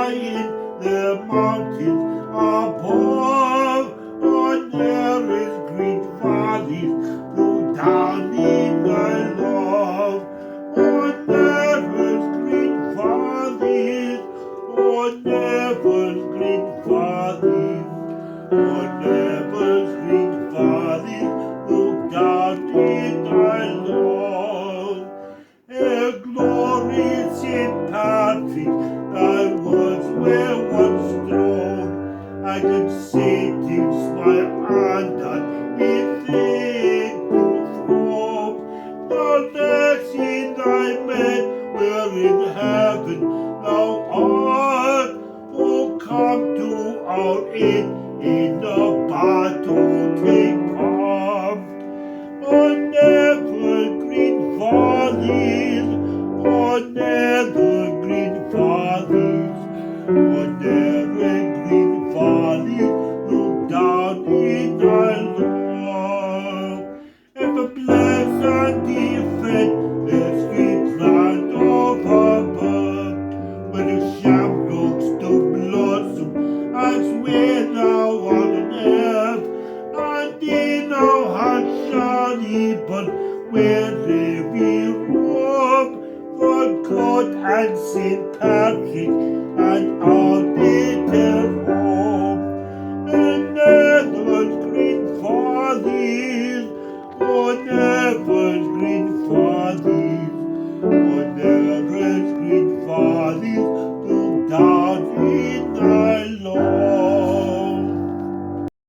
high in the mountains above, on there green valleys, low down in thy love. On there's green valleys, on there's green valleys, on there's green valleys, look down in thy love. A glorious St. Patrick, thy words were once strong. I can say things my undone in thinking from. Now there's in thy men, we're in heaven, thou art. Oh, come to our aid in